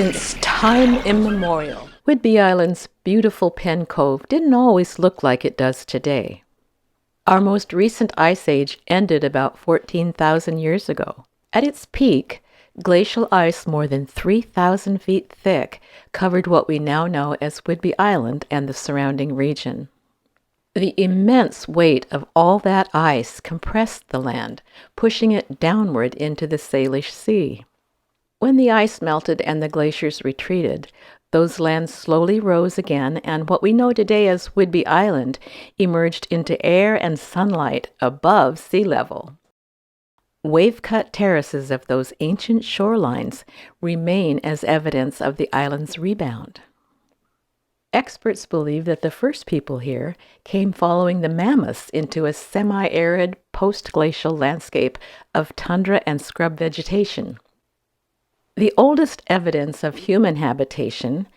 Since time immemorial, Whidbey Island's beautiful Penn Cove didn't always look like it does today. Our most recent ice age ended about 14,000 years ago. At its peak, glacial ice more than 3,000 feet thick covered what we now know as Whidbey Island and the surrounding region. The immense weight of all that ice compressed the land, pushing it downward into the Salish Sea. When the ice melted and the glaciers retreated, those lands slowly rose again, and what we know today as Whidbey Island emerged into air and sunlight above sea level. Wave-cut terraces of those ancient shorelines remain as evidence of the island's rebound. Experts believe that the first people here came following the mammoths into a semi-arid post-glacial landscape of tundra and scrub vegetation. The oldest evidence of human habitation,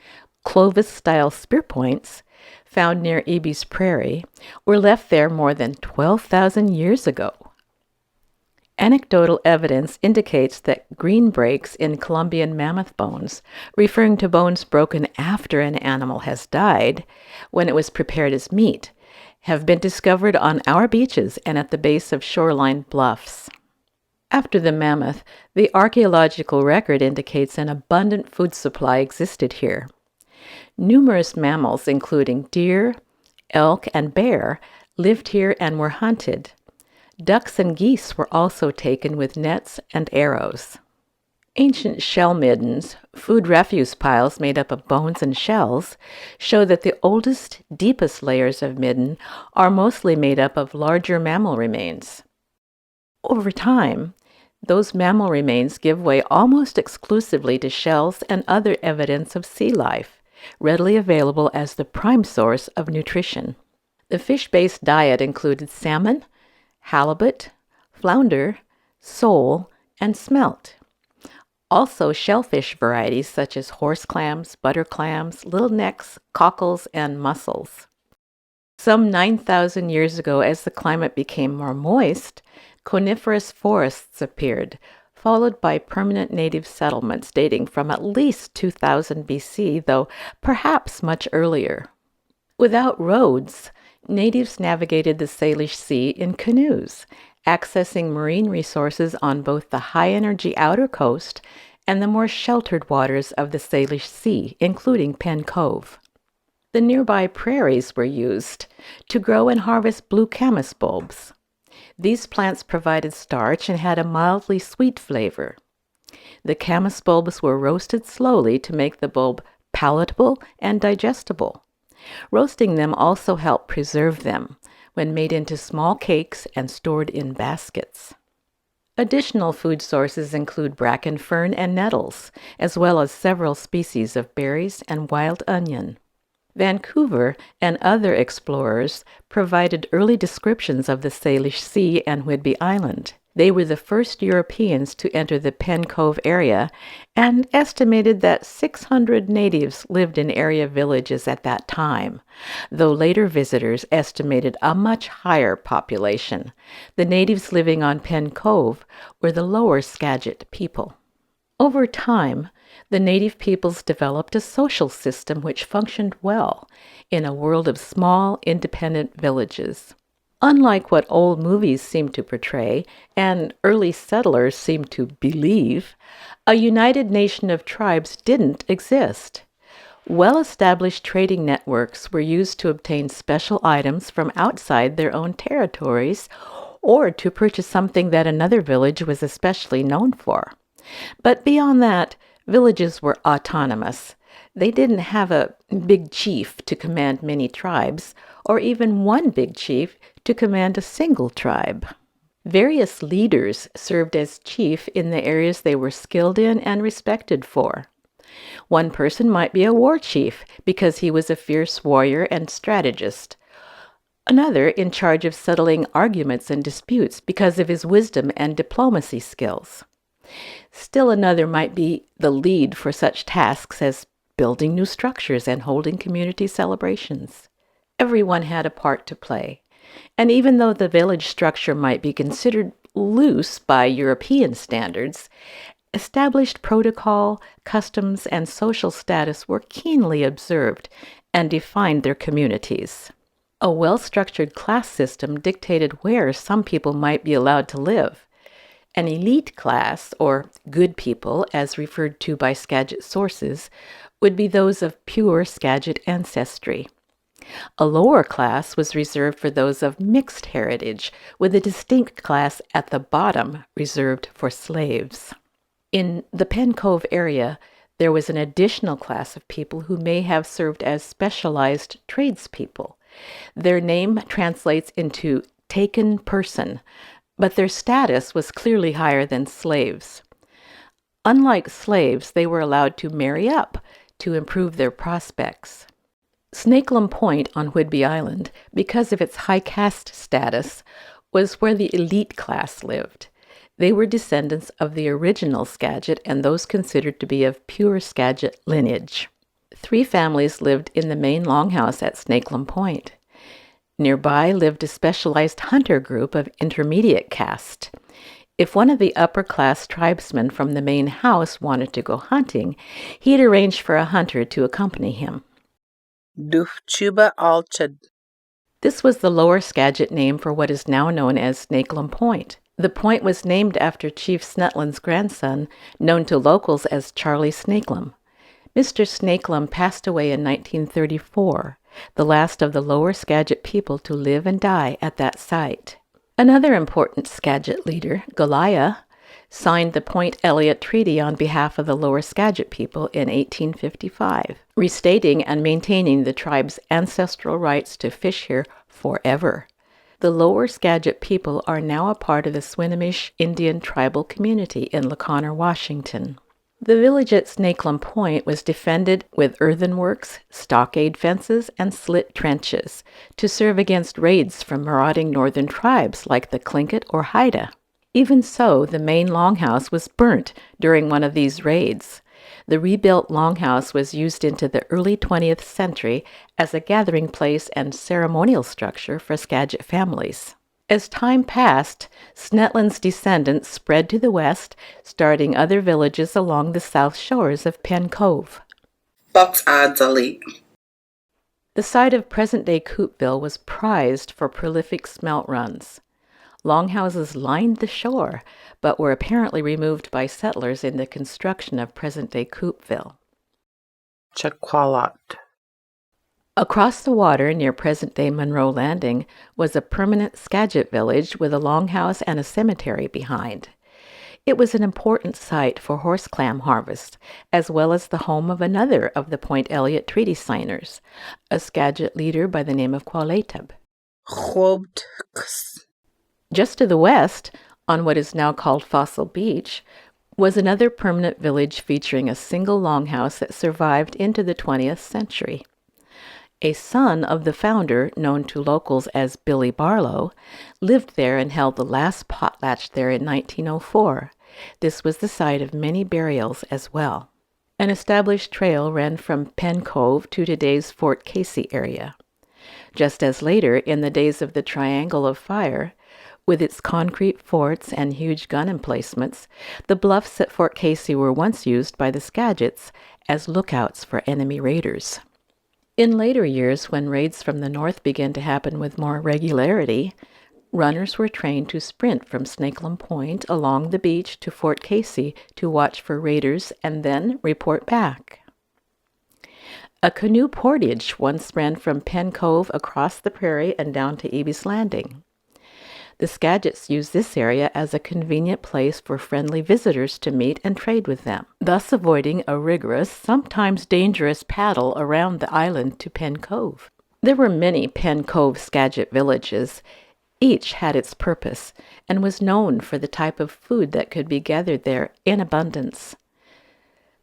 Clovis-style spear points, found near Eby's Prairie, were left there more than 12,000 years ago. Anecdotal evidence indicates that green breaks in Columbian mammoth bones, referring to bones broken after an animal has died, when it was prepared as meat, have been discovered on our beaches and at the base of shoreline bluffs. After the mammoth, the archaeological record indicates an abundant food supply existed here. Numerous mammals, including deer, elk, and bear, lived here and were hunted. Ducks and geese were also taken with nets and arrows. Ancient shell middens, food refuse piles made up of bones and shells, show that the oldest, deepest layers of midden are mostly made up of larger mammal remains. Over time, those mammal remains give way almost exclusively to shells and other evidence of sea life, readily available as the prime source of nutrition. The fish-based diet included salmon, halibut, flounder, sole, and smelt. Also shellfish varieties such as horse clams, butter clams, little necks, cockles, and mussels. Some 9,000 years ago, as the climate became more moist, coniferous forests appeared, followed by permanent native settlements dating from at least 2000 BC, though perhaps much earlier. Without roads, natives navigated the Salish Sea in canoes, accessing marine resources on both the high-energy outer coast and the more sheltered waters of the Salish Sea, including Penn Cove. The nearby prairies were used to grow and harvest blue camas bulbs. These plants provided starch and had a mildly sweet flavor. The camas bulbs were roasted slowly to make the bulb palatable and digestible. Roasting them also helped preserve them when made into small cakes and stored in baskets. Additional food sources include bracken fern and nettles, as well as several species of berries and wild onion. Vancouver and other explorers provided early descriptions of the Salish Sea and Whidbey Island. They were the first Europeans to enter the Penn Cove area and estimated that 600 natives lived in area villages at that time, though later visitors estimated a much higher population. The natives living on Penn Cove were the Lower Skagit people. Over time, the native peoples developed a social system which functioned well in a world of small, independent villages. Unlike what old movies seem to portray, and early settlers seem to believe, a united nation of tribes didn't exist. Well-established trading networks were used to obtain special items from outside their own territories or to purchase something that another village was especially known for. But beyond that, villages were autonomous. They didn't have a big chief to command many tribes, or even one big chief to command a single tribe. Various leaders served as chief in the areas they were skilled in and respected for. One person might be a war chief because he was a fierce warrior and strategist. Another in charge of settling arguments and disputes because of his wisdom and diplomacy skills. Still another might be the lead for such tasks as building new structures and holding community celebrations. Everyone had a part to play, and even though the village structure might be considered loose by European standards, Established protocol, customs, and social status were keenly observed and defined their communities. A well-structured class system dictated where some people might be allowed to live. An elite class, or good people as referred to by Skagit sources, would be those of pure Skagit ancestry. A lower class was reserved for those of mixed heritage, with a distinct class at the bottom reserved for slaves. In the Pen Cove area, there was an additional class of people who may have served as specialized tradespeople. Their name translates into taken person, but their status was clearly higher than slaves. Unlike slaves, they were allowed to marry up to improve their prospects. Snakelam Point on Whidbey Island, because of its high caste status, was where the elite class lived. They were descendants of the original Skagit and those considered to be of pure Skagit lineage. 3 families lived in the main longhouse at Snakelam Point. Nearby lived a specialized hunter group of intermediate caste. If one of the upper-class tribesmen from the main house wanted to go hunting, he'd arrange for a hunter to accompany him. Duhchuba Alchad. This was the lower Skagit name for what is now known as Snakelam Point. The point was named after Chief Snetlin's grandson, known to locals as Charlie Snakelam. Mr. Snakelam passed away in 1934, the last of the lower Skagit people to live and die at that site. Another important Skagit leader, Goliah, signed the Point Elliott Treaty on behalf of the lower Skagit people in 1855, restating and maintaining the tribe's ancestral rights to fish here forever. The lower Skagit people are now a part of the Swinomish Indian tribal community in Laconner, Washington. The village at Snakelam Point was defended with earthenworks, stockade fences, and slit trenches to serve against raids from marauding northern tribes like the Tlingit or Haida. Even so, the main longhouse was burnt during one of these raids. The rebuilt longhouse was used into the early 20th century as a gathering place and ceremonial structure for Skagit families. As time passed, Snetlin's descendants spread to the west, starting other villages along the south shores of Pen Cove. The site of present-day Coopville was prized for prolific smelt runs. Longhouses lined the shore, but were apparently removed by settlers in the construction of present-day Coopville. Chaqualat. Across the water near present-day Monroe Landing was a permanent Skagit village with a longhouse and a cemetery behind. It was an important site for horse clam harvest, as well as the home of another of the Point Elliott Treaty signers, a Skagit leader by the name of Qualetub. Just to the west, on what is now called Fossil Beach, was another permanent village featuring a single longhouse that survived into the 20th century. A son of the founder, known to locals as Billy Barlow, lived there and held the last potlatch there in 1904. This was the site of many burials as well. An established trail ran from Pen Cove to today's Fort Casey area. Just as later, in the days of the Triangle of Fire, with its concrete forts and huge gun emplacements, the bluffs at Fort Casey were once used by the Skagits as lookouts for enemy raiders. In later years, when raids from the north began to happen with more regularity, runners were trained to sprint from Snakelam Point along the beach to Fort Casey to watch for raiders and then report back. A canoe portage once ran from Pen Cove across the prairie and down to Eby's Landing. The Skagits used this area as a convenient place for friendly visitors to meet and trade with them, thus avoiding a rigorous, sometimes dangerous paddle around the island to Pen Cove. There were many Pen Cove Skagit villages. Each had its purpose and was known for the type of food that could be gathered there in abundance.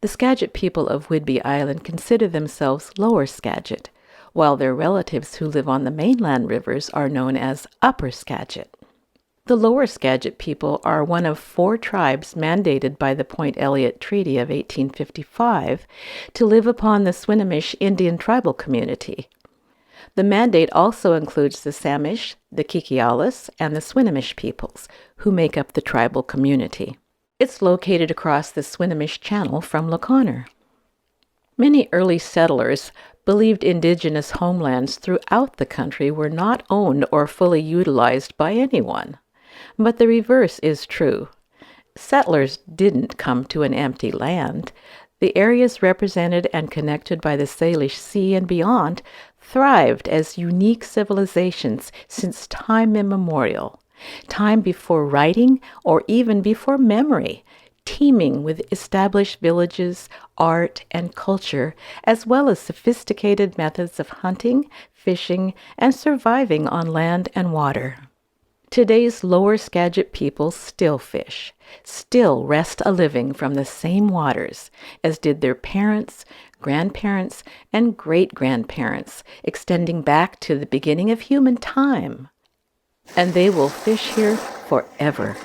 The Skagit people of Whidbey Island consider themselves Lower Skagit, while their relatives who live on the mainland rivers are known as Upper Skagit. The Lower Skagit people are one of 4 tribes mandated by the Point Elliott Treaty of 1855 to live upon the Swinomish Indian tribal community. The mandate also includes the Samish, the Kikialis, and the Swinomish peoples, who make up the tribal community. It's located across the Swinomish Channel from Laconer. Many early settlers believed indigenous homelands throughout the country were not owned or fully utilized by anyone. But the reverse is true. Settlers didn't come to an empty land. The areas represented and connected by the Salish Sea and beyond thrived as unique civilizations since time immemorial, time before writing or even before memory, teeming with established villages, art, and culture, as well as sophisticated methods of hunting, fishing, and surviving on land and water. Today's Lower Skagit people still fish, still wrest a living from the same waters as did their parents, grandparents, and great-grandparents, extending back to the beginning of human time. And they will fish here forever.